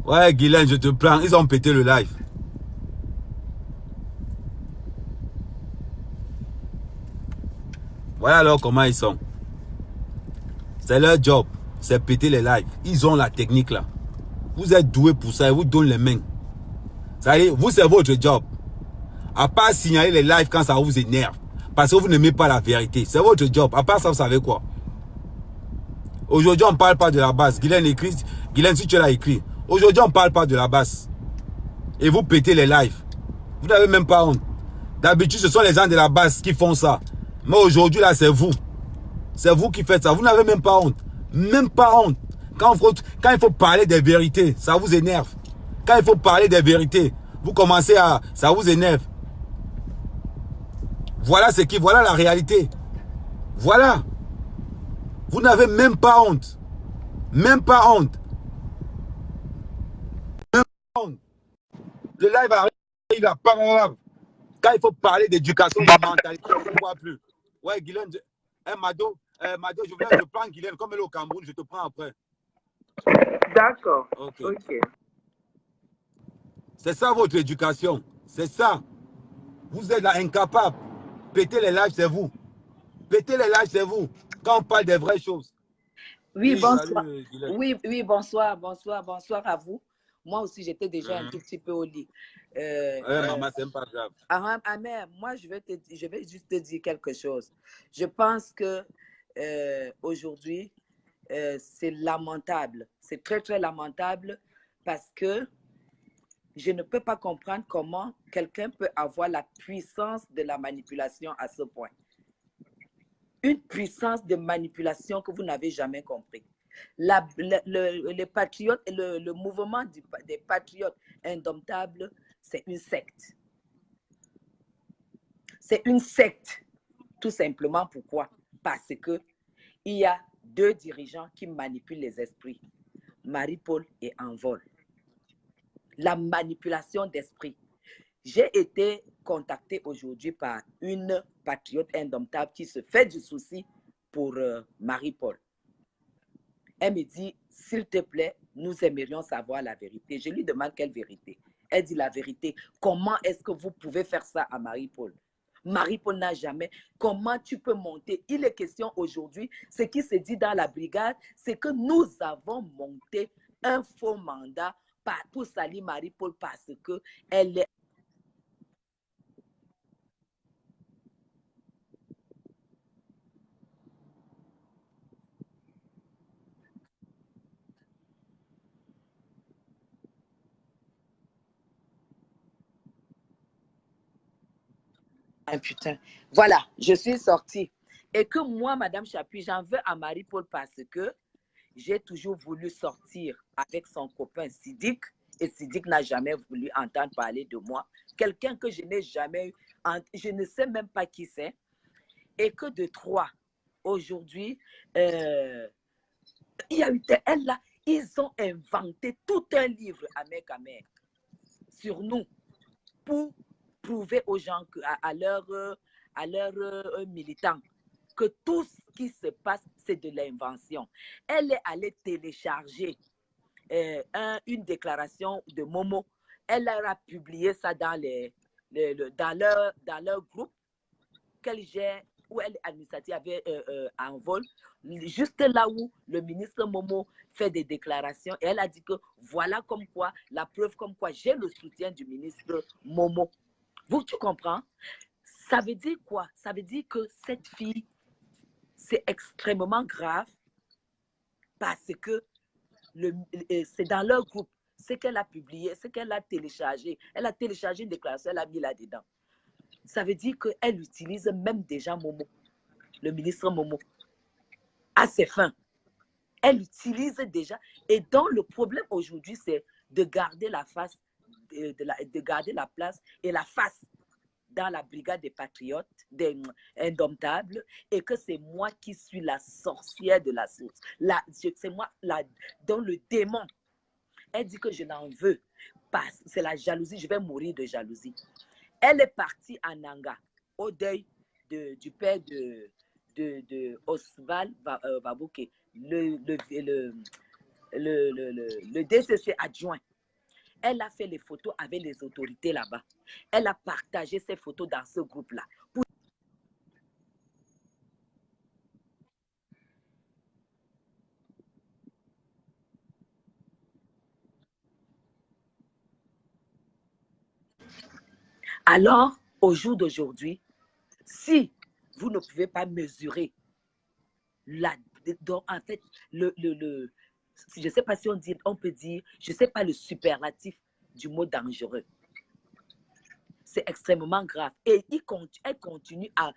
Ouais, Guylaine, je te prends. Ils ont pété le live. Voilà alors comment ils sont. C'est leur job. C'est péter les lives. Ils ont la technique là. Vous êtes doués pour ça. Ils vous donnent les mains. Ça veut dire, vous, c'est votre job. À part signaler les lives quand ça vous énerve. Parce que vous n'aimez pas la vérité. C'est votre job. À part ça, vous savez quoi? Aujourd'hui, on ne parle pas de la base. Guylaine écrit. Guylaine, si tu l'as écrit. Aujourd'hui, on ne parle pas de la base. Et vous pétez les lives. Vous n'avez même pas honte. D'habitude, ce sont les gens de la base qui font ça. Mais aujourd'hui, là, c'est vous. C'est vous qui faites ça. Vous n'avez même pas honte. Même pas honte. Quand il faut parler des vérités, ça vous énerve. Quand il faut parler des vérités, vous commencez à... Ça vous énerve. Voilà ce qui... Voilà la réalité. Voilà. Vous n'avez même pas honte. Même pas honte. Même pas honte. Le live arrive, il a pas grave. Quand il faut parler d'éducation, de mentalité, on ne voit plus. Ouais, Guylaine, Mado, Mado, je prends Guylaine, comme elle est au Cameroun, je te prends après. D'accord. Ok. Ok. C'est ça votre éducation. C'est ça. Vous êtes là incapable. Péter les lives, c'est vous. Péter les lives, c'est vous. Quand on parle des vraies choses. Oui, bonsoir. Salut, Guylaine. Oui, bonsoir, bonsoir à vous. Moi aussi, j'étais déjà un tout petit peu au lit. Maman, c'est pas grave. Mère, moi, je vais juste te dire quelque chose. Je pense que aujourd'hui, c'est lamentable. C'est très, très lamentable parce que je ne peux pas comprendre comment quelqu'un peut avoir la puissance de la manipulation à ce point. Une puissance de manipulation que vous n'avez jamais compris. Les patriotes, le mouvement des patriotes indomptables, c'est une secte. C'est une secte, tout simplement. Pourquoi? Parce qu'il y a deux dirigeants qui manipulent les esprits, Marie-Paul et Envol. La manipulation d'esprit. J'ai été contactée aujourd'hui par une patriote indomptable qui se fait du souci pour Marie-Paul. Elle me dit, s'il te plaît, nous aimerions savoir la vérité. Je lui demande quelle vérité. Elle dit la vérité. Comment est-ce que vous pouvez faire ça à Marie-Paul? Marie-Paul n'a jamais. Comment tu peux monter? Il est question aujourd'hui, ce qui se dit dans la brigade, c'est que nous avons monté un faux mandat pour salir Marie-Paul parce qu'elle est putain. Voilà, je suis sortie. Et que moi, Madame Chapuis, j'en veux à Marie-Paul parce que j'ai toujours voulu sortir avec son copain Sidik et Sidik n'a jamais voulu entendre parler de moi. Quelqu'un que je n'ai jamais eu, je ne sais même pas qui c'est. Et que de trois, aujourd'hui, il y a eu elle là, ils ont inventé tout un livre à Mère sur nous pour prouver aux gens, à leurs militants, que tout ce qui se passe, c'est de l'invention. Elle est allée télécharger une déclaration de Momo. Elle a publié ça dans leur groupe qu'elle gère, où elle est administrative avec en vol, juste là où le ministre Momo fait des déclarations. Et elle a dit que voilà comme quoi, la preuve comme quoi j'ai le soutien du ministre Momo. Vous, tu comprends? Ça veut dire quoi? Ça veut dire que cette fille, c'est extrêmement grave parce que c'est dans leur groupe. Ce qu'elle a publié, ce qu'elle a téléchargé. Elle a téléchargé une déclaration, elle a mis là-dedans. Ça veut dire qu'elle utilise même déjà Momo, le ministre Momo, à ses fins. Elle utilise déjà. Et donc, le problème aujourd'hui, c'est de garder la face, de garder la place et la face dans la brigade des patriotes, des indomptables, et que c'est moi qui suis la sorcière de la source. C'est moi, dans le démon. Elle dit que je l'en veux. C'est la jalousie, je vais mourir de jalousie. Elle est partie à Nanga, au deuil du père de Oswald Babouke, le DCC adjoint. Elle a fait les photos avec les autorités là-bas. Elle a partagé ces photos dans ce groupe-là. Alors, au jour d'aujourd'hui, si vous ne pouvez pas mesurer en fait, je ne sais pas si on peut dire, je ne sais pas le superlatif du mot dangereux. C'est extrêmement grave. Et elle continue à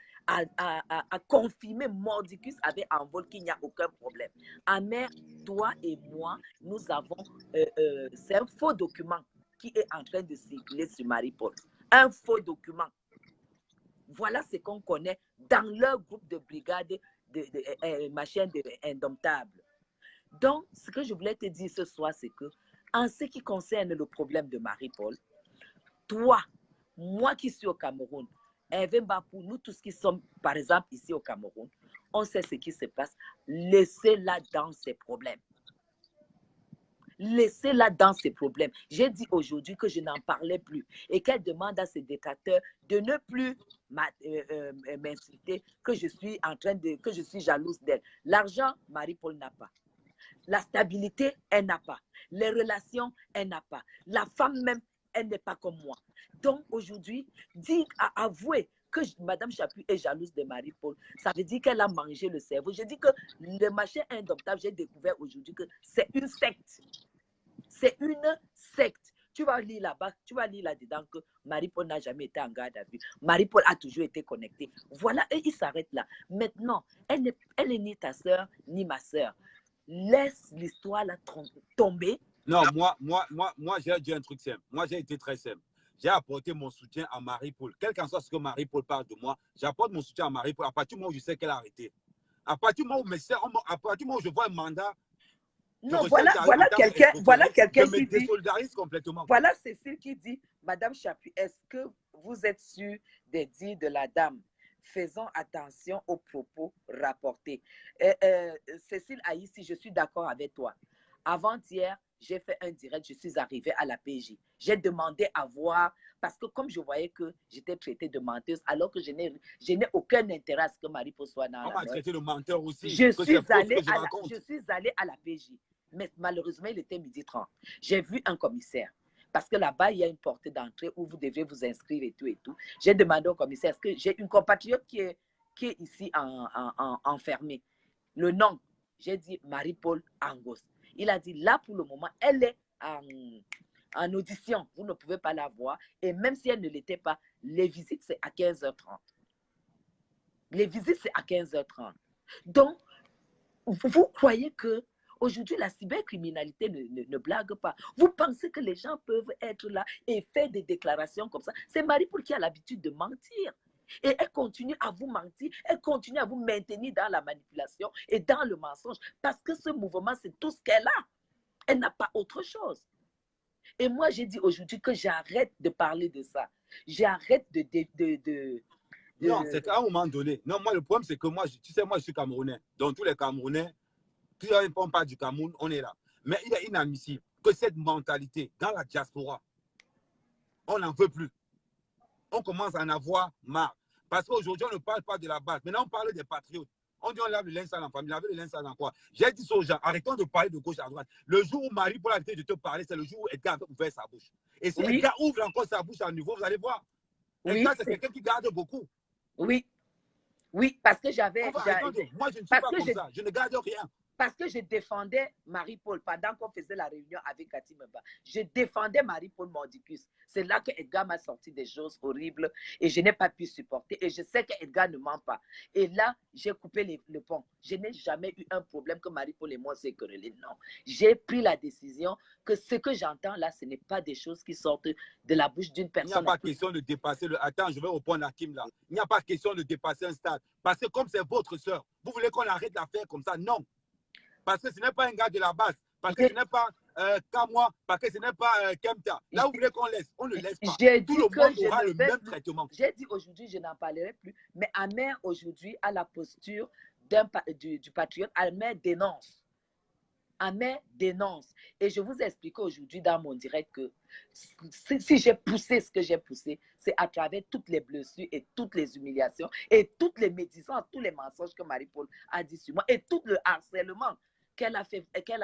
confirmer Mordicus avait en vol qu'il n'y a aucun problème. Amère, toi et moi, nous avons, c'est un faux document qui est en train de circuler sur Marie-Paul. Un faux document. Voilà ce qu'on connaît dans leur groupe de brigade machin de indomptable. Donc, ce que je voulais te dire ce soir, c'est que, en ce qui concerne le problème de Marie-Paul, toi, moi qui suis au Cameroun, Hervé Bapou, nous tous qui sommes, par exemple, ici au Cameroun, on sait ce qui se passe. Laissez-la dans ses problèmes. Laissez-la dans ses problèmes. J'ai dit aujourd'hui que je n'en parlais plus et qu'elle demande à ses détracteurs de ne plus m'insulter, que je suis jalouse d'elle. L'argent, Marie-Paul n'a pas. La stabilité, elle n'a pas. Les relations, elle n'a pas. La femme même, elle n'est pas comme moi. Donc aujourd'hui, avouer que Madame Chapuis est jalouse de Marie-Paul, ça veut dire qu'elle a mangé le cerveau. Je dis que le machin indomptable, j'ai découvert aujourd'hui que c'est une secte. C'est une secte. Tu vas lire là-bas, tu vas lire là-dedans que Marie-Paul n'a jamais été en garde à vue. Marie-Paul a toujours été connectée. Voilà, et il s'arrête là. Maintenant, elle n'est ni ta soeur, ni ma soeur. Laisse l'histoire là tomber. Non, moi j'ai dit un truc simple. Moi, j'ai été très simple. J'ai apporté mon soutien à Marie-Paul. Quel qu'en soit ce que Marie-Paul parle de moi, j'apporte mon soutien à Marie-Paul à partir du moment où je sais qu'elle a arrêté. À partir du moment où je vois un mandat. Non, voilà quelqu'un qui dit. Désolidarise complètement. Voilà Cécile qui dit, Madame Chapuis, est-ce que vous êtes sûr des dires de la dame? Faisons attention aux propos rapportés. Cécile Aïssi, je suis d'accord avec toi. Avant-hier, j'ai fait un direct, je suis arrivée à la PJ. J'ai demandé à voir, parce que comme je voyais que j'étais traitée de menteuse, alors que je n'ai aucun intérêt à ce que Marie-Paul soit dans on la m'a traité de menteur aussi. je suis allée à la PJ. Mais malheureusement, il était 12h30. J'ai vu un commissaire. Parce que là-bas, il y a une portée d'entrée où vous devez vous inscrire et tout et tout. J'ai demandé au commissaire, est-ce que j'ai une compatriote qui est ici enfermée? Le nom, j'ai dit Marie-Paul Angos. Il a dit, là, pour le moment, elle est en audition. Vous ne pouvez pas la voir. Et même si elle ne l'était pas, les visites, c'est à 15h30. Les visites, c'est à 15h30. Donc, vous croyez que aujourd'hui, la cybercriminalité ne blague pas. Vous pensez que les gens peuvent être là et faire des déclarations comme ça? C'est Marie-Paul qui a l'habitude de mentir. Et elle continue à vous mentir, elle continue à vous maintenir dans la manipulation et dans le mensonge. Parce que ce mouvement, c'est tout ce qu'elle a. Elle n'a pas autre chose. Et moi, j'ai dit aujourd'hui que j'arrête de parler de ça. J'arrête Non, c'est qu'à un moment donné. Non, moi, le problème, c'est que moi, tu sais, moi, je suis Camerounais. Donc, tous les Camerounais, si on parle du Cameroun, on est là. Mais il est inadmissible que cette mentalité, dans la diaspora, on n'en veut plus. On commence à en avoir marre. Parce qu'aujourd'hui, on ne parle pas de la base. Maintenant, on parle des patriotes. On dit on lave le linge sale en famille. Laver le linge sale en quoi? J'ai dit ça aux gens, arrêtons de parler de gauche à droite. Le jour où Marie-Paul a arrêté de te parler, c'est le jour où Edgar a ouvert sa bouche. Et si Edgar ouvre encore sa bouche à nouveau, vous allez voir. Edgar, c'est quelqu'un qui garde beaucoup. Oui. Oui, parce que j'avais... Moi, je ne suis pas comme ça. Je ne garde rien. Parce que je défendais Marie-Paul pendant qu'on faisait la réunion avec Cathy Meba. Je défendais Marie-Paul Mordicus. C'est là que Edgar m'a sorti des choses horribles et je n'ai pas pu supporter. Et je sais qu'Edgar ne ment pas. Et là, j'ai coupé le pont. Je n'ai jamais eu un problème que Marie-Paul et moi s'est querellé. Non. J'ai pris la décision que ce que j'entends là, ce n'est pas des choses qui sortent de la bouche d'une personne. Il n'y a pas question de dépasser le... Attends, je vais répondre à Kim là. Il n'y a pas question de dépasser un stade. Parce que comme c'est votre soeur, vous voulez qu'on arrête l'affaire comme ça? Non. Parce que ce n'est pas un gars de la base, parce que ce n'est pas Kamwa, parce que ce n'est pas Kemta. Là, vous voulez qu'on laisse, on ne laisse pas. Tout le monde aura le même traitement. J'ai dit aujourd'hui, je n'en parlerai plus, mais Amère aujourd'hui a la posture du patriote. Amère dénonce. Ahmed dénonce. Et je vous ai expliqué aujourd'hui dans mon direct que si j'ai poussé ce que j'ai poussé, c'est à travers toutes les blessures et toutes les humiliations et toutes les médisances, tous les mensonges que Marie-Paul a dit sur moi et tout le harcèlement qu'elle a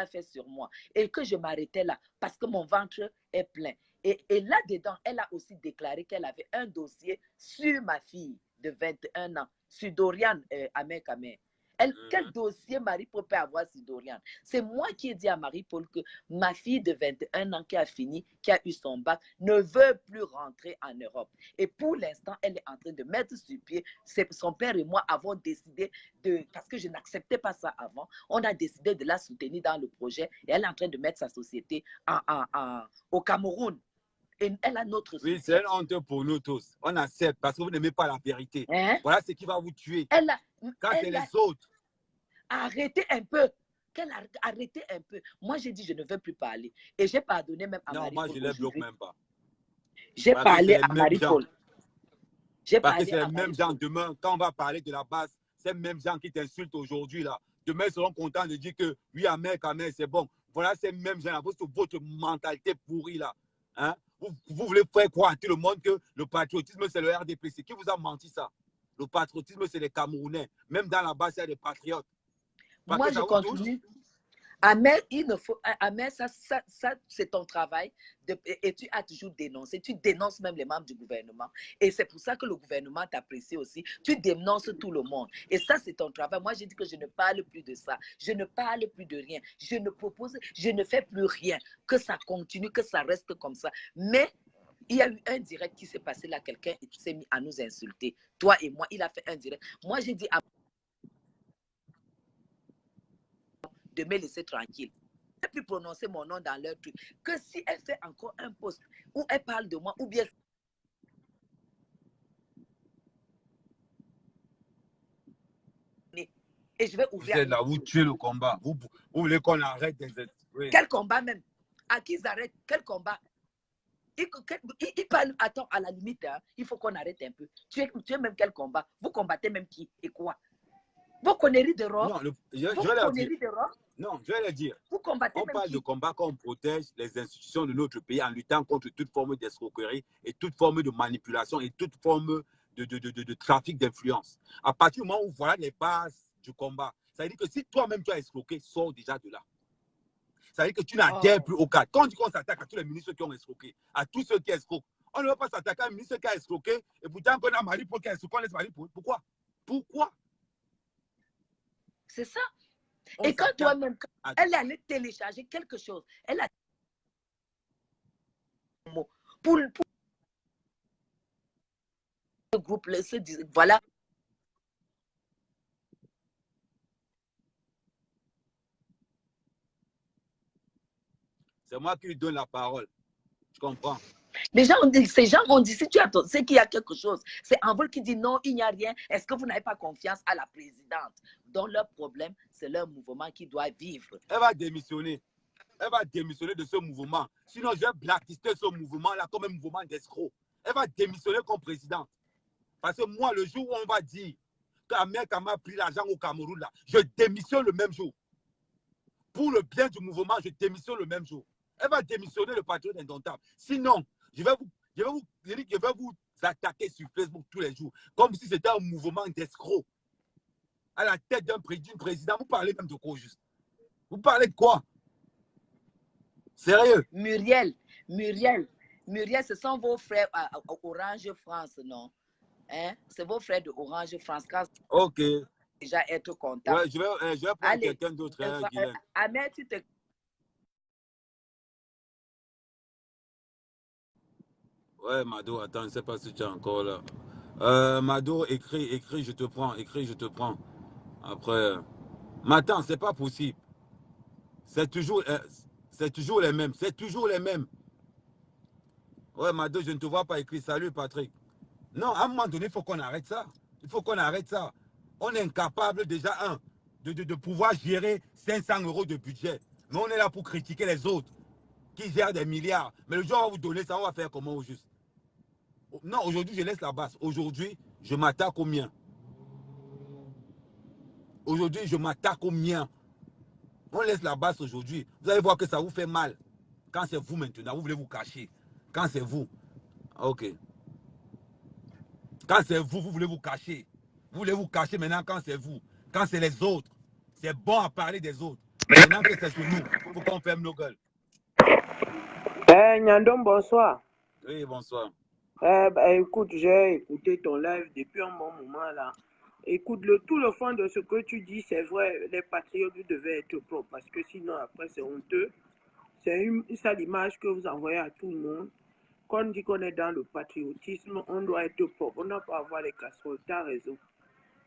fait sur moi. Et que je m'arrêtais là parce que mon ventre est plein. Et là-dedans, elle a aussi déclaré qu'elle avait un dossier sur ma fille de 21 ans, sur Dorian Ahmed Kamer. Quel dossier Marie-Paul peut avoir sur Dorian? C'est moi qui ai dit à Marie-Paul que ma fille de 21 ans qui a fini, qui a eu son bac, ne veut plus rentrer en Europe. Et pour l'instant, elle est en train de mettre sur pied. Son père et moi avons décidé parce que je n'acceptais pas ça avant, on a décidé de la soutenir dans le projet et elle est en train de mettre sa société au Cameroun. Et elle a notre soutien. Oui, c'est une honte pour nous tous. On accepte parce que vous n'aimez pas la vérité. Hein? Voilà ce qui va vous tuer. Quand c'est les autres. Arrêtez un peu. Arrêtez un peu. Moi, j'ai dit, je ne veux plus parler. Et j'ai pardonné même à Marie-Paul. Non, moi, je ne les bloque même pas. J'ai parlé à Marie-Paul. Parce que c'est les mêmes gens. Demain, quand on va parler de la base, ces mêmes gens qui t'insultent aujourd'hui, là, demain, ils seront contents de dire que oui, Ahmed, c'est bon. Voilà ces mêmes gens, votre mentalité pourrie, là. Hein? Vous voulez faire croire à tout le monde que le patriotisme, c'est le RDPC. Qui vous a menti ça? Le patriotisme, c'est les Camerounais. Même dans la base, il y a des patriotes. Parce moi, je continue. Ahmed, ça c'est ton travail et tu as toujours dénoncé. Tu dénonces même les membres du gouvernement. Et c'est pour ça que le gouvernement t'apprécie aussi. Tu dénonces tout le monde. Et ça, c'est ton travail. Moi, j'ai dit que je ne parle plus de ça. Je ne parle plus de rien. Je ne fais plus rien. Que ça continue, que ça reste comme ça. Mais il y a eu un direct qui s'est passé là. Quelqu'un s'est mis à nous insulter. Toi et moi, il a fait un direct. Moi, j'ai dit à de me laisser tranquille. Elle peut prononcer mon nom dans leur truc. Que si elle fait encore un post où elle parle de moi, ou bien et je vais ouvrir. Vous êtes là, vous tuez le combat. Vous voulez qu'on arrête des... Oui. Quel combat même? À qui ils arrêtent? Quel combat? Il parle, attends, à la limite, hein, il faut qu'on arrête un peu. Tu es même quel combat? Vous combattez même qui et quoi? Vos conneries de robe? Non, je vais le dire. Vous combattez on parle de combat quand on protège les institutions de notre pays en luttant contre toute forme d'escroquerie et toute forme de manipulation et toute forme de trafic d'influence. À partir du moment où voilà les bases du combat, ça veut dire que si toi-même tu as escroqué, sors déjà de là. Ça veut dire que tu n'adhères plus au cadre. Quand on dit qu'on s'attaque à tous les ministres qui ont escroqué, à tous ceux qui escroquent, on ne va pas s'attaquer à un ministre qui a escroqué et pourtant qu'on a Marie-Paul qui a escroqué, on laisse Marie-Paul. Pourquoi? C'est ça. Et quand toi-même, elle allait télécharger quelque chose, elle a pour le groupe, voilà. C'est moi qui lui donne la parole. Tu comprends? Ces gens ont dit, si tu attends, c'est qu'il y a quelque chose. C'est Envol qui dit non, il n'y a rien. Est-ce que vous n'avez pas confiance à la présidente? Donc leur problème, c'est leur mouvement qui doit vivre. Elle va démissionner. Elle va démissionner de ce mouvement. Sinon, je vais blacklister ce mouvement-là comme un mouvement d'escroc. Elle va démissionner comme présidente. Parce que moi, le jour où on va dire qu'Ahmed Kamer a pris l'argent au Cameroun, là, je démissionne le même jour. Pour le bien du mouvement, je démissionne le même jour. Elle va démissionner le patriote indomptable. Sinon, je vais vous attaquer sur Facebook tous les jours, comme si c'était un mouvement d'escrocs. À la tête d'un président, vous parlez même de quoi juste? Vous parlez de quoi? Sérieux? Muriel, ce sont vos frères à Orange France, non? Hein? C'est vos frères de Orange France. Ok. Déjà être content. Ouais, je vais prendre quelqu'un d'autre. Ahmed, tu te... Ouais, Mado, attends, je ne sais pas si tu es encore là. Mado, écris, je te prends. Après, mais attends, c'est pas possible. C'est toujours les mêmes. Ouais, Mado, je ne te vois pas écrire. Salut, Patrick. Non, à un moment donné, il faut qu'on arrête ça. On est incapable déjà, de pouvoir gérer 500 € de budget. Mais on est là pour critiquer les autres qui gèrent des milliards. Mais le jour où on va vous donner ça, on va faire comment au juste? Non, aujourd'hui, je laisse la base. Aujourd'hui, je m'attaque aux miens. On laisse la base aujourd'hui. Vous allez voir que ça vous fait mal. Quand c'est vous maintenant, vous voulez vous cacher. Quand c'est vous. Ok. Quand c'est vous, vous voulez vous cacher. Vous voulez vous cacher maintenant quand c'est vous. Quand c'est les autres. C'est bon à parler des autres. Maintenant que c'est sur nous, il faut qu'on ferme nos gueules. Nyandom, bonsoir. Oui, bonsoir. Écoute, j'ai écouté ton live depuis un bon moment là. Écoute, tout le fond de ce que tu dis, c'est vrai, les patriotes devaient être propres parce que sinon, après, c'est honteux. C'est ça l'image que vous envoyez à tout le monde. Quand on dit qu'on est dans le patriotisme, on doit être propre. On ne doit pas avoir les casseroles. Tu as raison.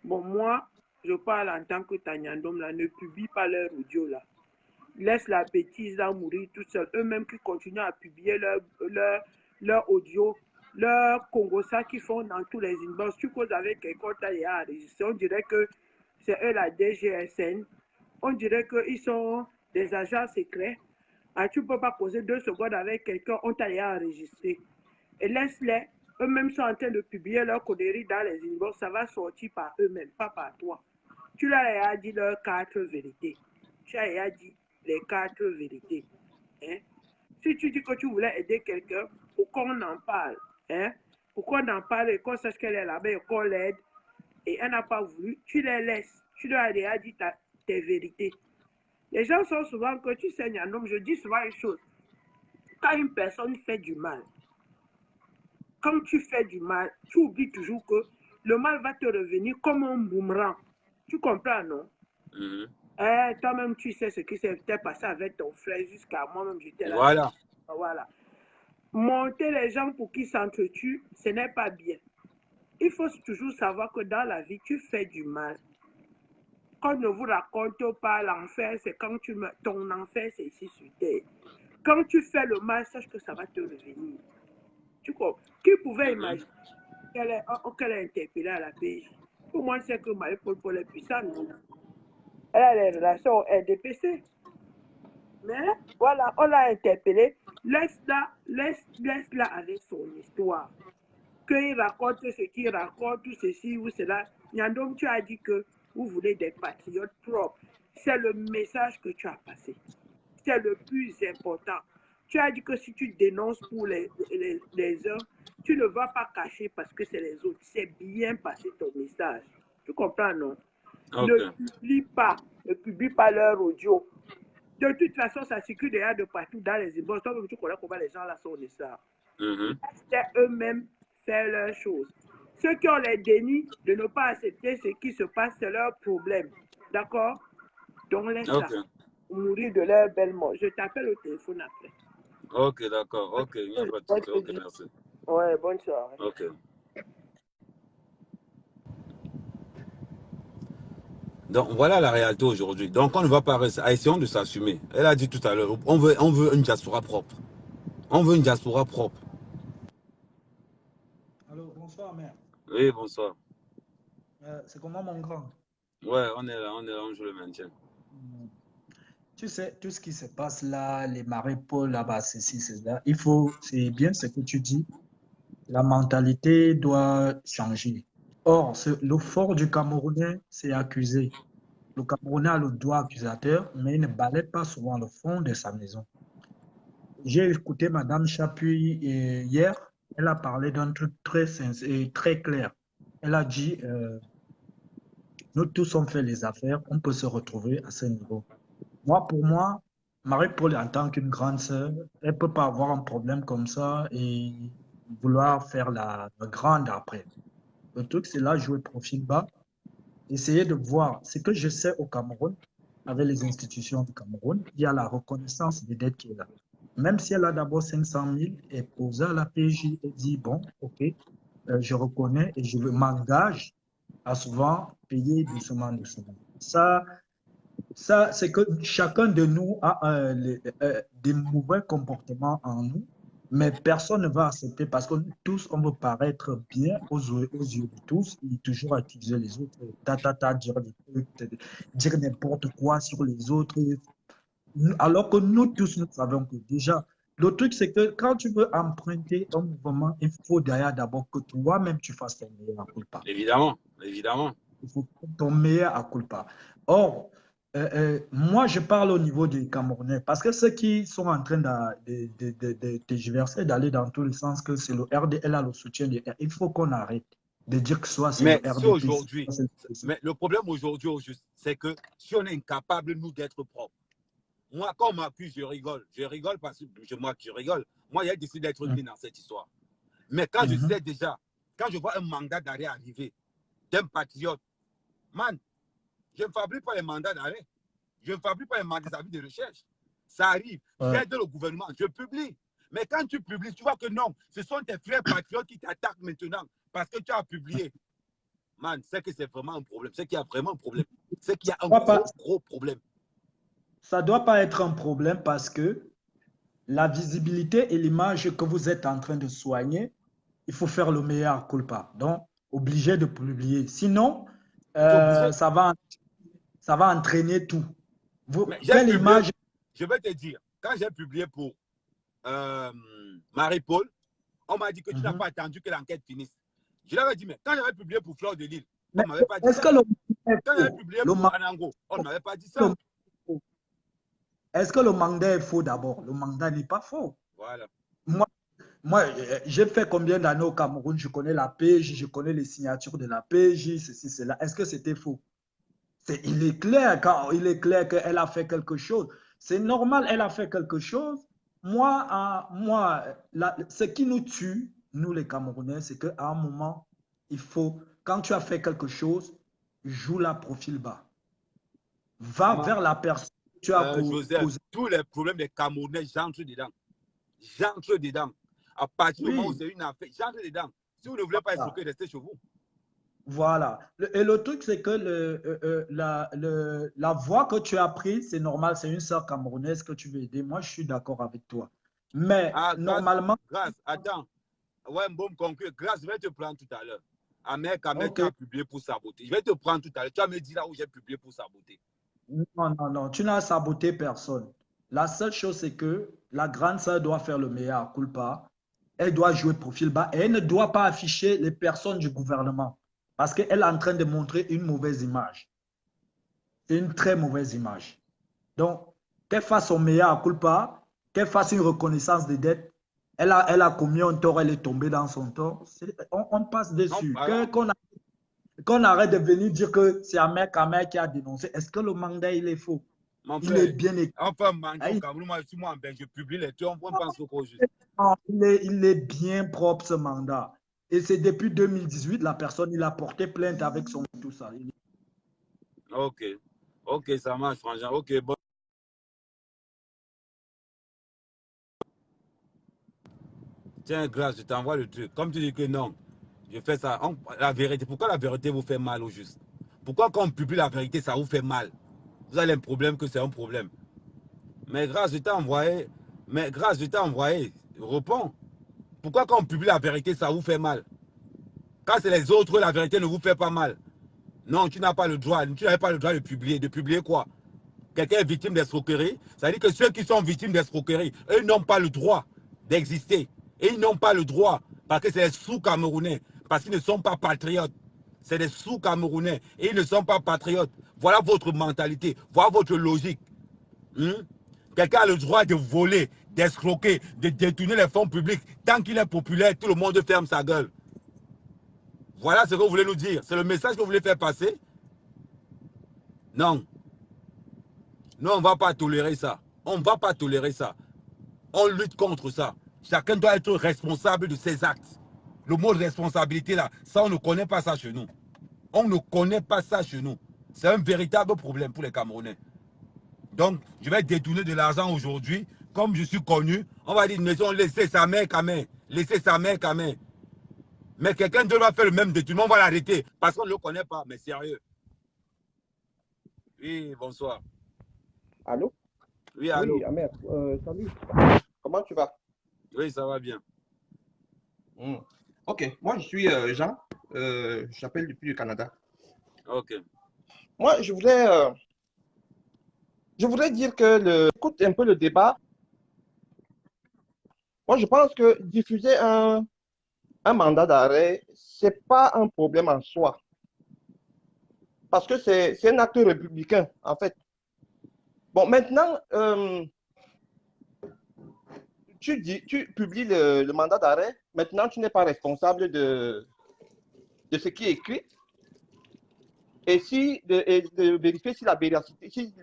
Bon, moi, je parle en tant que Tanyandom là, ne publie pas leur audio là. Laisse la bêtise là mourir tout seul. Eux-mêmes qui continuent à publier leur audio, leur Congossa qu'ils font dans tous les inbox. Tu causes avec quelqu'un, tu as enregistré. On dirait que c'est eux la DGSN. On dirait qu'ils sont des agents secrets. Ah, tu ne peux pas poser 2 secondes avec quelqu'un, on t'a enregistré. Et laisse-les. Eux-mêmes sont en train de publier leur conneries dans les inbox. Ça va sortir par eux-mêmes, pas par toi. Tu leur as dit leurs 4 vérités. Tu as dit les 4 vérités. Hein? Si tu dis que tu voulais aider quelqu'un, pour qu'on en parle, hein? Pour qu'on en parle et qu'on sache qu'elle est là-bas et qu'on l'aide, et elle n'a pas voulu, tu les laisses. Tu leur as déjà dit tes vérités. Les gens sont souvent que tu sais, Nyandom, je dis souvent une chose. Quand une personne fait du mal, quand tu fais du mal, tu oublies toujours que le mal va te revenir comme un boomerang. Tu comprends, non? Toi-même, tu sais ce qui s'est passé avec ton frère jusqu'à moi-même, j'étais là. Voilà. Voilà. Monter les gens pour qu'ils s'entretuent, ce n'est pas bien. Il faut toujours savoir que dans la vie, tu fais du mal. Quand on ne vous raconte pas l'enfer, c'est quand tu meurs. Ton enfer, c'est ici sur terre. Quand tu fais le mal, sache que ça va te revenir. Tu comprends? Qui pouvait imaginer qu'elle est interpellée à la PJ? Pour moi, c'est que Marie-Paul est puissante. Elle a les relations RDPC. Mais voilà, on l'a interpellée. Laisse-la avec son histoire. Qu'il raconte ce qu'il raconte, tout ceci ou cela. Nyandom, tu as dit que vous voulez des patriotes propres. C'est le message que tu as passé. C'est le plus important. Tu as dit que si tu dénonces pour les uns, tu ne vas pas cacher parce que c'est les autres. C'est bien passé ton message. Tu comprends, non? Okay. Ne publie pas leur audio. De toute façon, ça circule déjà de partout dans les inbox. Toi, tu connais comment les gens là sont ça. C'est eux-mêmes faire leurs choses. Ceux qui ont les dénis de ne pas accepter ce qui se passe, c'est leur problème. D'accord? Donc laisse-la mourir de leur belle mort. Je t'appelle au téléphone après. Ok, d'accord. Ok, il n'y a pas de souci. Ok, merci. Ouais, bonne soirée. Ok. Donc voilà la réalité aujourd'hui. Donc on ne va pas rester. Essayons de s'assumer. Elle a dit tout à l'heure, on veut une diaspora propre. On veut une diaspora propre. Allô, bonsoir, mère. Oui, bonsoir. C'est comment, mon grand? Ouais, on est là, je le maintiens. Tu sais, tout ce qui se passe là, les Marie-Paul là-bas, ceci, cela, c'est bien ce que tu dis, la mentalité doit changer. Or, le fort du Camerounais, c'est accuser. Le Camerounais a le droit accusateur, mais il ne balaie pas souvent le fond de sa maison. J'ai écouté Madame Chapuis hier, elle a parlé d'un truc très sincère et très clair. Elle a dit, nous tous on fait les affaires, on peut se retrouver à ce niveau. Moi, pour moi, Marie-Paul, en tant qu'une grande sœur, elle ne peut pas avoir un problème comme ça et vouloir faire la grande après. Le truc, c'est là jouer profil bas, essayer de voir ce que je sais au Cameroun, avec les institutions du Cameroun, il y a la reconnaissance des dettes qui est là. Même si elle a d'abord 500 000 et posé à la PJ et dit, bon, ok, je reconnais et je m'engage à souvent payer doucement, doucement. Ça, c'est que chacun de nous a des mauvais comportements en nous, mais personne ne va accepter parce que nous tous, on veut paraître bien aux yeux de tous et toujours accuser les autres, dire des trucs, dire n'importe quoi sur les autres, alors que nous tous, nous savons que déjà, le truc, c'est que quand tu veux emprunter un mouvement, il faut derrière d'abord que toi-même tu fasses ton meilleur à culpa. Évidemment, évidemment. Il faut ton meilleur à culpa. Or, Moi, je parle au niveau des Camerounais, parce que ceux qui sont en train de tergiverser, d'aller dans tous les sens, que c'est le RDL a le soutien il faut qu'on arrête de dire que soit c'est le Mais si RDP. aujourd'hui, mais le problème aujourd'hui, c'est que si on est incapable, nous, d'être propres, moi, quand on m'accuse, je rigole. Je rigole parce que je rigole. Moi, j'ai décidé d'être Mhm. clean dans cette histoire. Mais quand je Mhm. sais déjà, quand je vois un mandat d'arrêt arriver d'un patriote, man, je ne fabrique pas les mandats d'arrêt. Je ne fabrique pas les mandats d'avis de recherche. Ça arrive. Ouais. J'aide le gouvernement. Je publie. Mais quand tu publies, tu vois que non, ce sont tes frères patriotes qui t'attaquent maintenant parce que tu as publié. Man, c'est que c'est vraiment un problème. C'est qu'il y a vraiment un problème. C'est qu'il y a un Doit pas- gros problème. Ça ne doit pas être un problème parce que la visibilité et l'image que vous êtes en train de soigner, il faut faire le meilleur culpa. Donc, obligé de publier. Sinon, Tu es obligé. ça va entraîner tout. Mais j'ai Quelle publié, image? je vais te dire, quand j'ai publié pour Marie-Paul, on m'a dit que tu n'as Mhm. pas attendu que l'enquête finisse. Je leur ai dit, mais quand j'avais publié pour Fleur de Lille, on Mais ne m'avait pas dit est-ce que ça. le mandat est Quand j'avais faux? publié pour Anango, on ne m'avait pas dit ça. Est-ce que le mandat est faux d'abord? Le mandat n'est pas faux. Voilà. Moi, moi, j'ai fait combien d'années au Cameroun? Je connais la PJ, je connais les signatures de la PJ, ceci, cela. Est-ce que c'était faux? Il est clair, il est clair qu'elle a fait quelque chose. C'est normal, elle a fait quelque chose. Ce qui nous tue, nous les Camerounais, c'est qu'à un moment, quand tu as fait quelque chose, joue la profil bas. Va Maman, vers la personne que tu as Joseph, causé. tous les problèmes des Camerounais, j'entre dedans. J'entre dedans. À partir du moment où Oui, c'est une affaire, j'entre dedans. Si vous ne voulez pas escroquer, restez chez vous. voilà. Et le truc, c'est que la voie que tu as prise, c'est normal, c'est une sœur camerounaise que tu veux aider. Moi, je suis d'accord avec toi. Mais Ah, normalement, grâce, attends. Ouais, bon conclure. Grâce, je vais te prendre tout à l'heure. Ahmed Kamek ok. qui a publié pour saboter. Je vais te prendre tout à l'heure. Tu vas me dire là où j'ai publié pour saboter. Non, non, non, tu n'as saboté personne. La seule chose, c'est que la grande sœur doit faire le meilleur culpa. Elle doit jouer profil bas et elle ne doit pas afficher les personnes du gouvernement parce qu'elle est en train de montrer une mauvaise image. C'est une très mauvaise image. Donc, qu'elle fasse son meilleur culpa, qu'elle fasse une reconnaissance des dettes. Elle a commis un tort, elle est tombée dans son tort. On passe Non, dessus. alors, Qu'on arrête de venir dire que c'est Ahmed Kamer qui a dénoncé. Est-ce que le mandat, il est faux? mon Il est frère, bien écrit. enfin, mandat Ah, au Cameroun, moi, si moi, ben, je publie les trucs, on pense qu'au juste. il est bien propre, ce mandat. Et c'est depuis 2018, la personne, il a porté plainte avec son tout ça. Ok. Ok, ça marche, frangin. Ok, bon. Tiens, grâce, je t'envoie le truc. Comme tu dis que non, je fais ça. La vérité, pourquoi la vérité vous fait mal au juste? Pourquoi quand on publie la vérité, ça vous fait mal? Vous avez un problème que c'est un problème. Mais grâce, je t'ai envoyé. Mais grâce, je t'ai envoyé. Réponds. Pourquoi quand on publie la vérité, ça vous fait mal? Quand c'est les autres, la vérité ne vous fait pas mal. Non, tu n'as pas le droit. Tu n'avais pas le droit de publier. De publier quoi? Quelqu'un est victime d'escroquerie. Ça veut dire que ceux qui sont victimes d'escroquerie, eux n'ont pas le droit d'exister. Et ils n'ont pas le droit parce que c'est des sous-Camerounais. Parce qu'ils ne sont pas patriotes. C'est des sous-Camerounais. Et ils ne sont pas patriotes. Voilà votre mentalité. Voilà votre logique. Quelqu'un a le droit de voler, d'escroquer, de détourner les fonds publics. Tant qu'il est populaire, tout le monde ferme sa gueule. Voilà ce que vous voulez nous dire. C'est le message que vous voulez faire passer? Non. Nous, on ne va pas tolérer ça. On ne va pas tolérer ça. On lutte contre ça. Chacun doit être responsable de ses actes. Le mot de responsabilité, là, ça, on ne connaît pas ça chez nous. On ne connaît pas ça chez nous. C'est un véritable problème pour les Camerounais. Donc, je vais détourner de l'argent aujourd'hui. Comme je suis connu, on va dire, maison, laissez sa mère quand même. Laissez sa mère quand même. Mais quelqu'un doit faire le même détournement, on va l'arrêter. Parce qu'on ne le connaît pas, mais sérieux. Oui, bonsoir. Allô? Oui, allô. Oui, Ahmed, salut. Comment tu vas? Oui, ça va bien. Ok, moi je suis Jean, j'appelle depuis le Canada. Ok. Moi, je voudrais dire que écoute un peu le débat. Moi, je pense que diffuser un mandat d'arrêt, c'est pas un problème en soi. Parce que c'est un acte républicain, en fait. Bon, maintenant, tu publies le mandat d'arrêt. Maintenant, tu n'es pas responsable de ce qui est écrit. Et de vérifier si la véracité, si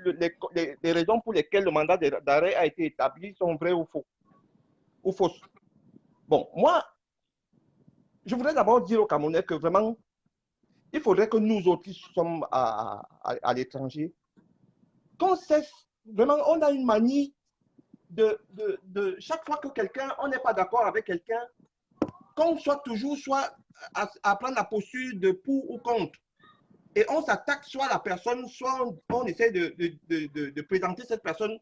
les raisons pour lesquelles le mandat d'arrêt a été établi sont vraies ou fausses. Bon, moi, je voudrais d'abord dire aux Camerounais que vraiment, il faudrait que nous autres qui sommes à l'étranger, qu'on cesse, vraiment, on a une manie de chaque fois que on n'est pas d'accord avec quelqu'un, qu'on soit toujours à prendre la posture de pour ou contre. Et on s'attaque soit à la personne, soit on essaie de présenter cette personne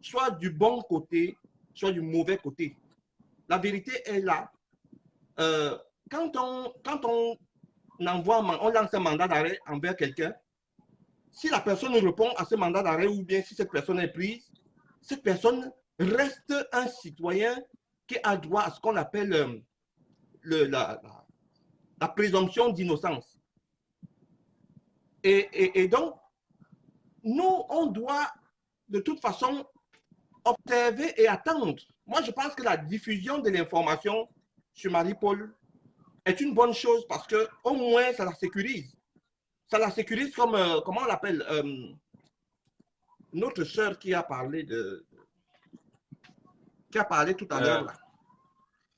soit du bon côté, soit du mauvais côté. La vérité est là. Quand on lance un mandat d'arrêt envers quelqu'un, si la personne répond à ce mandat d'arrêt ou bien si cette personne est prise, cette personne reste un citoyen qui a droit à ce qu'on appelle la présomption d'innocence. Et donc, nous, on doit de toute façon observer et attendre. Moi, je pense que la diffusion de l'information sur Marie-Paul est une bonne chose parce qu'au moins, ça la sécurise. Ça la sécurise comme, comment on l'appelle, notre sœur qui a parlé tout à l'heure.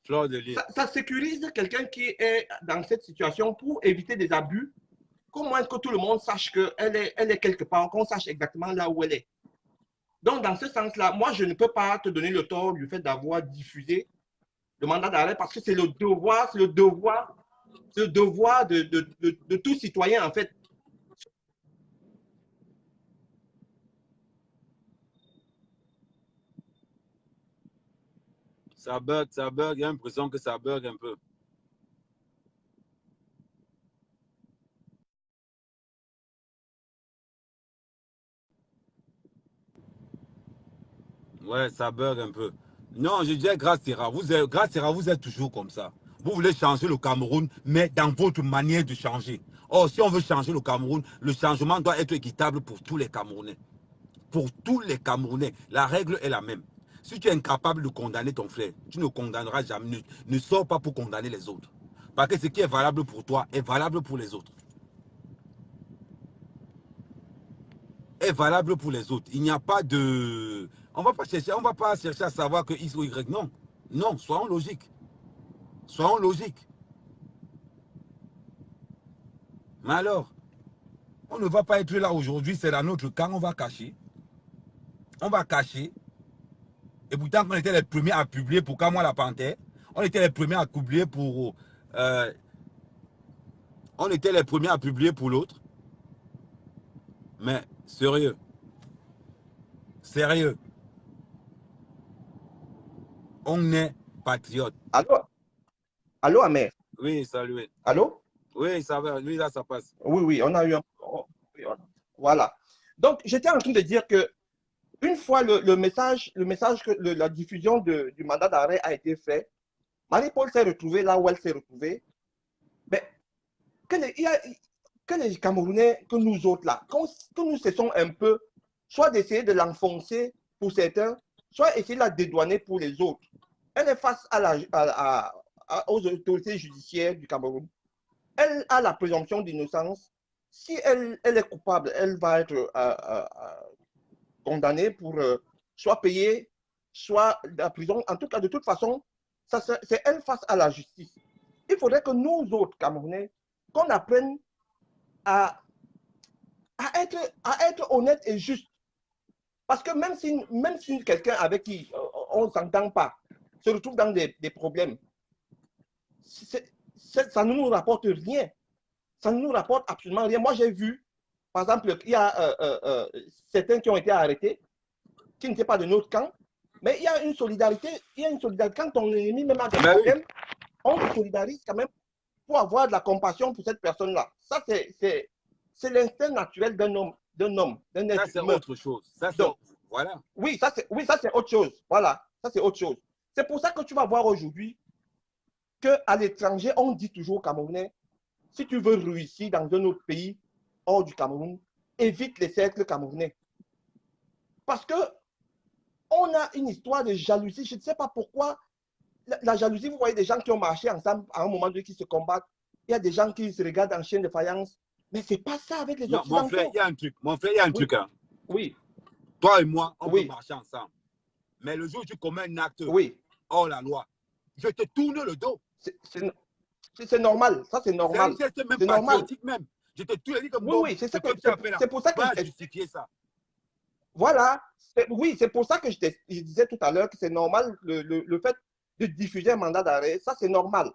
Fleur de Lys. Ça sécurise quelqu'un qui est dans cette situation pour éviter des abus. Comment est-ce que tout le monde sache qu'elle est quelque part, qu'on sache exactement là où elle est. Donc, dans ce sens-là, moi, je ne peux pas te donner le tort du fait d'avoir diffusé le mandat d'arrêt parce que c'est le devoir de tout citoyen, en fait. Ça bug, j'ai l'impression que ça bug un peu. Ouais, ça bug un peu. Non, je disais Grassera, vous êtes toujours comme ça. Vous voulez changer le Cameroun, mais dans votre manière de changer. Or, si on veut changer le Cameroun, le changement doit être équitable pour tous les Camerounais. Pour tous les Camerounais, la règle est la même. Si tu es incapable de condamner ton frère, tu ne condamneras jamais. Ne sors pas pour condamner les autres. Parce que ce qui est valable pour toi est valable pour les autres. Est valable pour les autres. Il n'y a pas de... On va pas chercher à savoir que X ou Y. Non. Non, soyons logiques. Soyons logiques. Mais alors, on ne va pas être là aujourd'hui, c'est dans notre camp, on va cacher. On va cacher. Et pourtant, on était les premiers à publier pour Kamwa la Panthère. On était les premiers à publier pour... on était les premiers à publier pour l'autre. Mais, sérieux. Sérieux. On est patriote. Allô, Amer? Oui, salut. Allô? Oui, ça va. Lui, là, ça passe. Oui, on a eu un... Voilà. Donc, j'étais en train de dire que une fois le message que la diffusion du mandat d'arrêt a été fait, Marie-Paul s'est retrouvée là où elle s'est retrouvée. Mais que les Camerounais, que nous autres là, que nous cessons un peu, soit d'essayer de l'enfoncer pour certains, soit essayer de la dédouaner pour les autres. Elle est face aux autorités judiciaires du Cameroun. Elle a la présomption d'innocence. Si elle est coupable, elle va être condamnée pour soit payer, soit la prison. En tout cas, de toute façon, c'est elle face à la justice. Il faudrait que nous autres Camerounais, qu'on apprenne à être honnête et juste. Parce que même si quelqu'un avec qui on ne s'entend pas se retrouve dans des problèmes, ça ne nous rapporte rien. Ça ne nous rapporte absolument rien. Moi, j'ai vu, par exemple, il y a certains qui ont été arrêtés, qui n'étaient pas de notre camp, mais il y a une solidarité. Quand ton ennemi même a des problèmes, on se solidarise quand même pour avoir de la compassion pour cette personne-là. Ça, c'est l'instinct naturel d'un homme, d'un être humain. Ça, c'est autre chose. Voilà. Oui, ça, c'est autre chose. Voilà, ça, c'est autre chose. C'est pour ça que tu vas voir aujourd'hui qu'à l'étranger, on dit toujours aux Camerounais, si tu veux réussir dans un autre pays hors du Cameroun, évite les cercles camerounais. Parce que on a une histoire de jalousie. Je ne sais pas pourquoi. La jalousie, vous voyez des gens qui ont marché ensemble à un moment donné qui se combattent. Il y a des gens qui se regardent en chaîne de faïence. Mais ce n'est pas ça avec les Non, mon frère, Occidentaux. il y a un truc. Mon frère, il y a un Oui, truc. Hein. oui, Toi et moi, on peut oui, marcher ensemble. Mais le jour où tu commets un acte oui. hors la loi, je te tourne le dos. C'est normal. Ça, c'est C'est normal. un geste même C'est normal. patriotique même. Je te tourne et dis comme Oui, bon, oui, c'est comme tu as fait là. c'est pour ça que Va justifier ça. voilà. Oui, c'est pour ça que je disais tout à l'heure que c'est normal le fait de diffuser un mandat d'arrêt. Ça, c'est normal.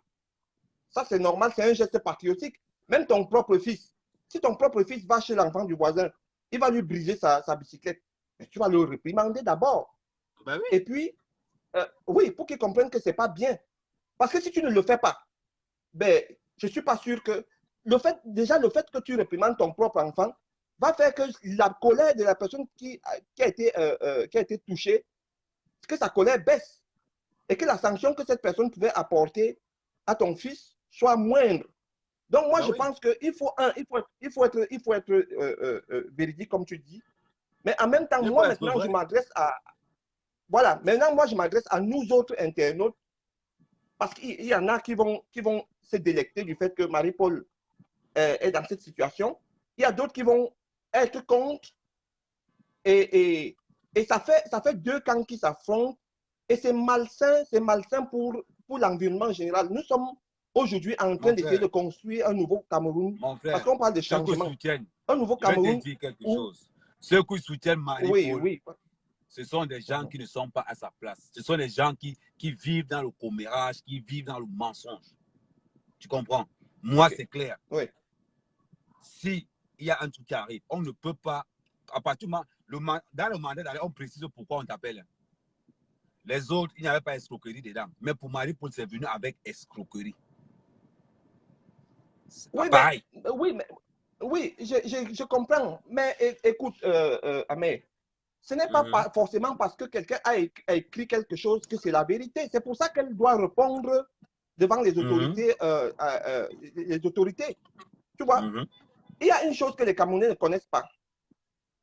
Ça, c'est normal. C'est un geste patriotique. Même ton propre fils. Si ton propre fils va chez l'enfant du voisin, il va lui briser sa bicyclette. Mais tu vas le réprimander d'abord. Ben oui. Et puis, oui, pour qu'il comprenne que ce n'est pas bien. Parce que si tu ne le fais pas, ben, je ne suis pas sûr que déjà le fait que tu réprimandes ton propre enfant va faire que la colère de la personne qui a été touchée, que sa colère baisse et que la sanction que cette personne pouvait apporter à ton fils soit moindre. Donc moi, Ben je oui. pense qu'il faut, il faut être véridique, comme tu dis. Mais en même temps, Il faut moi, être maintenant, je vrai. m'adresse à... Voilà, maintenant, moi, je m'adresse à nous autres internautes parce qu'il y en a qui vont se délecter du fait que Marie-Paul est dans cette situation. Il y a d'autres qui vont être contre et ça fait deux camps qui s'affrontent et c'est malsain pour l'environnement général. Nous sommes aujourd'hui en train Mon d'essayer de frère, construire un nouveau Cameroun mon parce frère, qu'on parle de ceux qui changement. soutiennent, Un nouveau je vais te Cameroun dire quelque où, chose. Ceux qui soutiennent oui, Marie-Paul, oui, ce sont des gens qui ne sont pas à sa place. Ce sont des gens qui vivent dans le commérage, qui vivent dans le mensonge. Tu comprends? Moi, ok, c'est clair. oui, Si il y a un truc qui arrive, on ne peut pas, à partir du moment, dans le mandat d'arrêt, on précise pourquoi on t'appelle. Les autres, il n'y avait pas escroquerie dedans. Mais pour Marie-Paul, c'est venu avec escroquerie. C'est pas oui, pareil. oui, je comprends. Mais écoute, Amé, ce n'est pas forcément parce que quelqu'un a écrit quelque chose que c'est la vérité. C'est pour ça qu'elle doit répondre devant les autorités. Les autorités. Tu vois, il y a une chose que les Camerounais ne connaissent pas.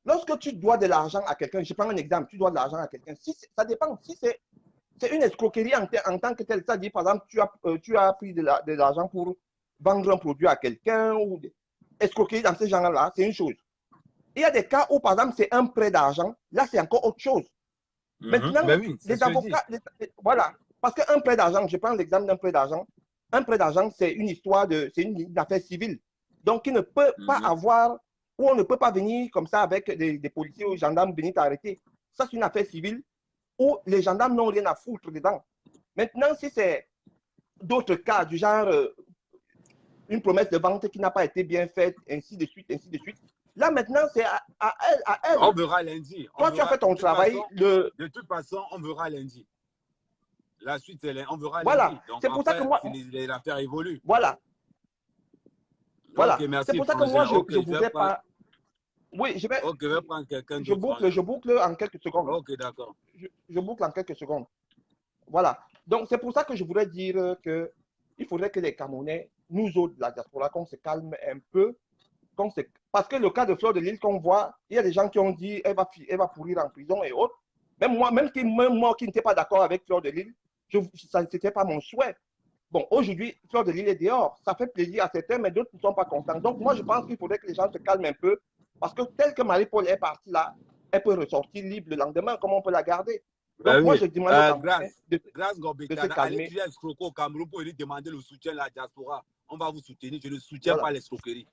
Lorsque tu dois de l'argent à quelqu'un, je prends un exemple, tu dois de l'argent à quelqu'un, ça dépend. Si c'est une escroquerie en tant que telle, c'est-à-dire, par exemple, tu as pris de l'argent pour vendre un produit à quelqu'un ou escroquerie dans ce genre-là, c'est une chose. Il y a des cas où, par exemple, c'est un prêt d'argent. Là, c'est encore autre chose. Maintenant, Ben oui, les avocats, voilà. Parce qu'un prêt d'argent, je prends l'exemple d'un prêt d'argent. Un prêt d'argent, c'est une histoire c'est une affaire civile. Donc, il ne peut pas avoir, ou on ne peut pas venir comme ça avec des policiers ou des gendarmes venir t'arrêter. Ça, c'est une affaire civile où les gendarmes n'ont rien à foutre dedans. Maintenant, si c'est d'autres cas du genre une promesse de vente qui n'a pas été bien faite, ainsi de suite, ainsi de suite. Là, maintenant, c'est à elle. On verra lundi. Toi, tu as fait ton travail. De toute façon, on verra lundi. La suite, on verra voilà. lundi. Donc C'est pour ça que moi. si l'affaire évolue. Voilà. Voilà. Ok, merci, c'est pour ça que moi, je ne voudrais pas. Oui, je vais. Ok, je vais prendre quelqu'un d'autre. Je boucle en quelques secondes. Ok, d'accord. Je boucle en quelques secondes. Voilà. Donc, c'est pour ça que je voudrais dire qu'il faudrait que les Camerounais, nous autres de la diaspora, qu'on se calme un peu. Parce que le cas de Fleur de Lille qu'on voit, il y a des gens qui ont dit elle va pourrir en prison et autres. Même moi qui n'étais pas d'accord avec Fleur de Lille, ça n'était pas mon souhait. Bon, aujourd'hui, Fleur de Lille est dehors. Ça fait plaisir à certains, mais d'autres ne sont pas contents. Donc, moi, je pense qu'il faudrait que les gens se calment un peu. Parce que tel que Marie-Paul est partie là, elle peut ressortir libre le lendemain. Comment on peut la garder? Donc, moi, je demande aux Camerounais de se calmer. Allez déjà escroquer au Cameroun pour lui demander le soutien de la diaspora. On va vous soutenir. Je ne soutiens pas l'escroquerie.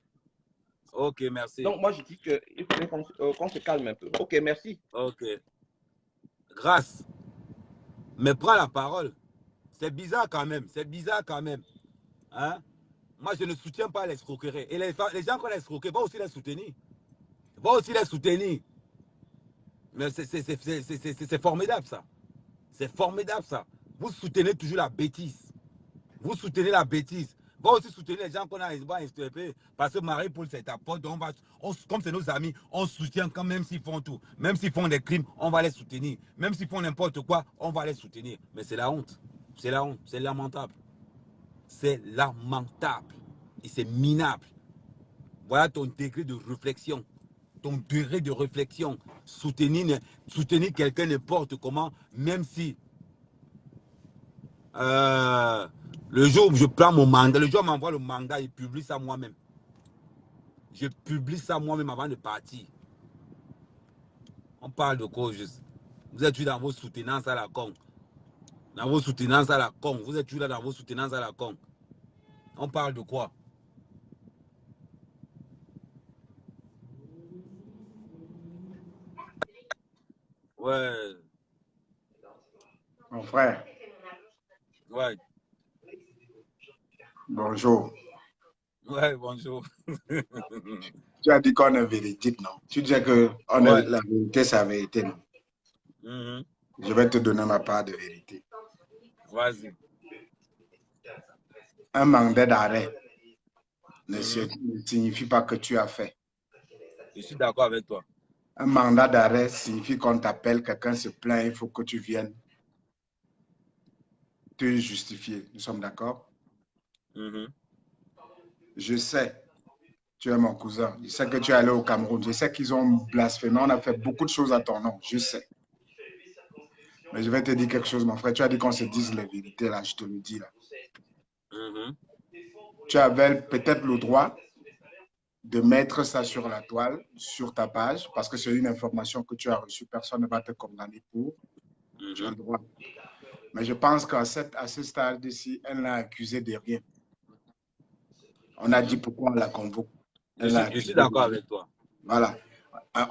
Ok, merci. Donc, moi, je dis qu'il faudrait qu'on se calme un peu. Ok, merci. Ok. Grâce. Mais prends la parole. C'est bizarre quand même. C'est bizarre quand même. Hein? Moi, je ne soutiens pas l'escroquerie. Et les gens qui ont escroqué vont aussi les soutenir. Vont aussi les soutenir. Mais c'est formidable, ça. C'est formidable, ça. Vous soutenez toujours la bêtise. Vous soutenez la bêtise. Va aussi soutenir les gens qu'on a instructés. Parce que Marie-Paul, c'est ta pote. Comme c'est nos amis, on soutient quand même s'ils font tout. Même s'ils font des crimes, on va les soutenir. Même s'ils font n'importe quoi, on va les soutenir. Mais c'est la honte. C'est la honte. C'est lamentable. C'est lamentable. Et c'est minable. Voilà ton degré de réflexion. ton degré de réflexion. Soutenir quelqu'un n'importe comment, même si le jour où je prends mon mandat, le jour où on m'envoie le mandat, je publie ça moi-même. Je publie ça moi-même avant de partir. On parle de quoi juste? Vous êtes toujours dans vos soutenances à la con. Dans vos soutenances à la con. Vous êtes toujours là dans vos soutenances à la con. On parle de quoi? Ouais. Mon frère, Ouais. bonjour. Ouais, bonjour. Tu as dit qu'on est véridique, non? Tu disais que Ouais. la vérité, c'est la vérité, non? Je vais te donner ma part de vérité. Vas-y. Un mandat d'arrêt ne signifie pas que tu as fait. Je suis d'accord avec toi. Un mandat d'arrêt signifie qu'on t'appelle, quelqu'un se plaint, il faut que tu viennes te justifier. Nous sommes d'accord? Je sais, tu es mon cousin. Je sais que tu es allé au Cameroun. Je sais qu'ils ont blasphémé. On a fait beaucoup de choses à ton nom. Je sais. Mais je vais te dire quelque chose, mon frère. Tu as dit qu'on se dise la vérité, là. Je te le dis, là. Tu avais peut-être le droit de mettre ça sur la toile, sur ta page, parce que c'est une information que tu as reçue. Personne ne va te condamner pour. Tu as le droit. Mais je pense qu'à ce stade-ci, elle n'a accusé de rien. On a dit pourquoi on la convoque. Je suis d'accord avec toi. Voilà.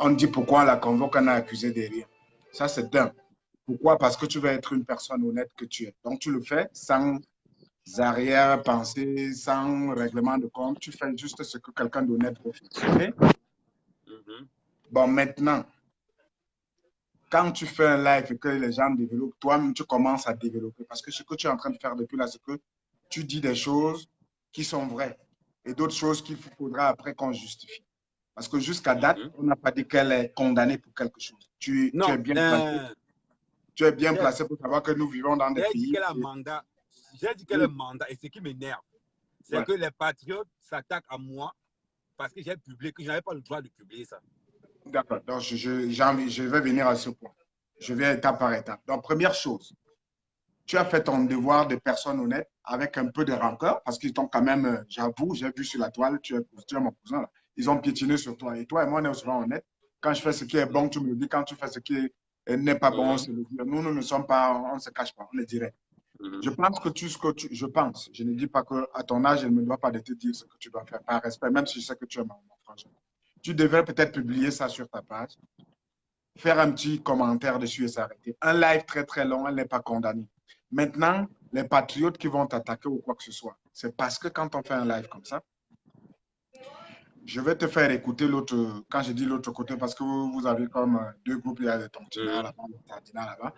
On dit pourquoi on la convoque, on a accusé de rien. Ça, c'est dingue. Pourquoi? Parce que tu veux être une personne honnête que tu es. Donc, tu le fais sans arrière-pensée, sans règlement de compte. Tu fais juste ce que quelqu'un d'honnête peut faire. Okay? Bon, maintenant, quand tu fais un live et que les gens développent, toi-même, tu commences à développer. Parce que ce que tu es en train de faire depuis là, c'est que tu dis des choses qui sont vraies et d'autres choses qu'il faudra après qu'on justifie. Parce que jusqu'à date, on n'a pas dit qu'elle est condamnée pour quelque chose. Tu es bien placé. Tu es bien placé pour savoir que nous vivons dans des pays. J'ai dit qu'elle a un mandat. Et ce qui m'énerve, c'est que les patriotes s'attaquent à moi parce que j'ai publié, que je n'avais pas le droit de publier ça. D'accord. Donc, je vais venir à ce point. Je vais étape par étape. Donc, première chose, tu as fait ton devoir de personne honnête avec un peu de rancœur parce qu'ils t'ont quand même, j'avoue, j'ai vu sur la toile, tu es mon cousin, là. Ils ont piétiné sur toi. Et toi et moi, on est souvent honnêtes. Quand je fais ce qui est bon, tu me le dis. Quand tu fais ce qui n'est pas bon, on se le dit. Nous ne sommes pas, on ne se cache pas, on le dirait. Je pense que je pense, je ne dis pas qu'à ton âge, je ne me dois pas de te dire ce que tu dois faire par respect, même si je sais que tu es mon frangin. Tu devrais peut-être publier ça sur ta page, faire un petit commentaire dessus et s'arrêter. Un live très, très long, elle n'est pas condamnée. Maintenant, les patriotes qui vont t'attaquer ou quoi que ce soit, c'est parce que quand on fait un live comme ça, je vais te faire écouter l'autre, quand je dis l'autre côté, parce que vous avez comme deux groupes, il y a le Tontina là-bas, le Tardina là-bas.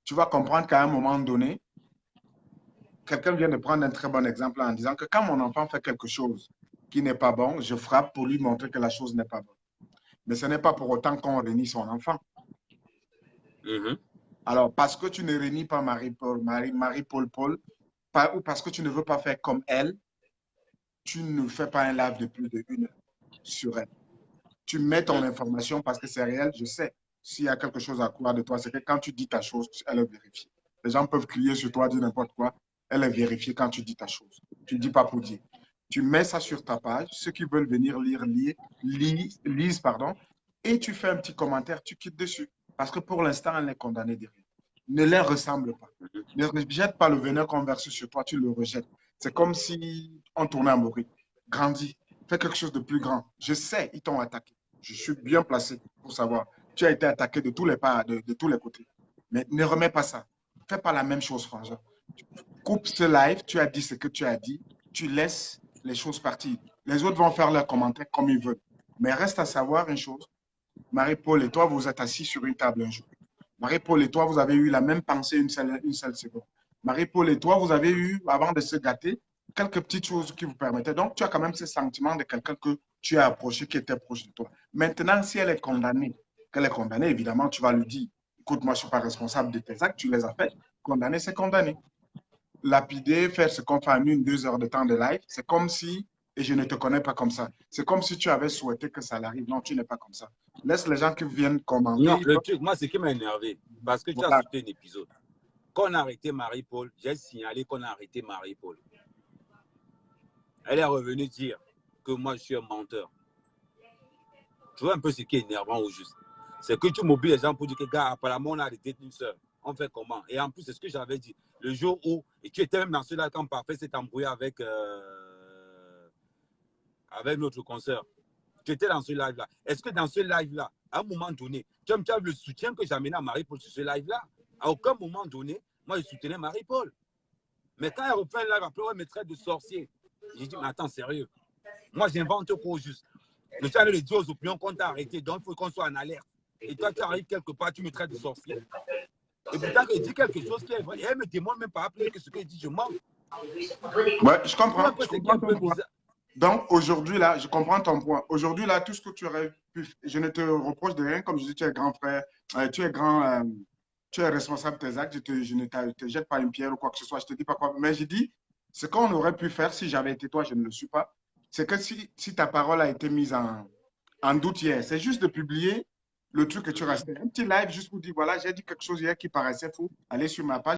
Tu vas comprendre qu'à un moment donné, quelqu'un vient de prendre un très bon exemple en disant que quand mon enfant fait quelque chose qui n'est pas bon, je frappe pour lui montrer que la chose n'est pas bonne. Mais ce n'est pas pour autant qu'on réunit son enfant. Alors, parce que tu ne réunis pas Marie-Paul Paul, ou parce que tu ne veux pas faire comme elle, tu ne fais pas un live de plus d'1 heure sur elle. Tu mets ton information parce que c'est réel, je sais. S'il y a quelque chose à croire de toi, c'est que quand tu dis ta chose, elle est vérifiée. Les gens peuvent crier sur toi, dire n'importe quoi. Elle est vérifiée quand tu dis ta chose. Tu ne dis pas pour dire. Tu mets ça sur ta page. Ceux qui veulent venir lisent, pardon, et tu fais un petit commentaire, tu quittes dessus. Parce que pour l'instant, elle est condamnée de rien. Ne les ressemble pas. Ne rejette pas le venin qu'on verse sur toi, tu le rejettes. C'est comme si on tournait à mourir. Grandis. Fais quelque chose de plus grand. Je sais, ils t'ont attaqué. Je suis bien placé pour savoir. Tu as été attaqué de tous les pas, de tous les côtés. Mais ne remets pas ça. Fais pas la même chose, frangin. Coupe ce live, tu as dit ce que tu as dit. Tu laisses les choses partir. Les autres vont faire leurs commentaires comme ils veulent. Mais reste à savoir une chose. Marie-Paul et toi, vous êtes assis sur une table un jour. Marie-Paul et toi, vous avez eu la même pensée une seule seconde. Marie-Paul et toi, vous avez eu, avant de se gâter, quelques petites choses qui vous permettaient. Donc, tu as quand même ce sentiment de quelqu'un que tu as approché, qui était proche de toi. Maintenant, si elle est condamnée, évidemment, tu vas lui dire, écoute, moi, je ne suis pas responsable de tes actes, tu les as faits. Condamné, c'est condamné. Lapider, faire ce qu'on fait en 1-2 heures de temps de live, c'est comme si et je ne te connais pas comme ça. C'est comme si tu avais souhaité que ça l'arrive. Non, tu n'es pas comme ça. Laisse les gens qui viennent commenter. Non, le truc, moi, ce qui m'a énervé, parce que tu as Voilà. sauté un épisode. Quand on a arrêté Marie-Paul, j'ai signalé qu'on a arrêté Marie-Paul. Elle est revenue dire que moi, je suis un menteur. Tu vois un peu ce qui est énervant au juste. C'est que tu mobilises les gens pour dire que, gars, apparemment, on a arrêté une sœur. On fait comment? Et en plus, c'est ce que j'avais dit. Le jour où, et tu étais même dans ce live quand Parfait s'est embrouillé avec notre concert. Tu étais dans ce live-là. Est-ce que dans ce live-là, à un moment donné, tu as vu le soutien que j'amenais à Marie-Paul sur ce live-là? À aucun moment donné, moi, je soutenais Marie-Paul. Mais quand elle refait un live, après, elle me traite de sorcier. J'ai dit, mais attends, sérieux. Moi, j'invente quoi au juste? Le channel de dire aux opinions qu'on t'a arrêté, donc il faut qu'on soit en alerte. Et toi, tu arrives quelque part, tu me traites de sorcier. Et pourtant, il dit quelque chose qui est vrai. Et elle me demande même pas plus que ce qu'il dit, je mens. Ouais, je comprends. Je comprends ton point. Donc, aujourd'hui, là, je comprends ton point. Aujourd'hui, là, tout ce que tu aurais pu... Je ne te reproche de rien. Comme je dis, tu es grand frère, tu es responsable de tes actes. Je ne te jette pas une pierre ou quoi que ce soit. Je te dis pas quoi. Mais je dis, ce qu'on aurait pu faire, si j'avais été toi, je ne le suis pas, c'est que si ta parole a été mise en doute hier, c'est juste de publier le truc que tu restais. Un petit live juste pour dire, voilà, j'ai dit quelque chose hier qui paraissait fou. Allez sur ma page.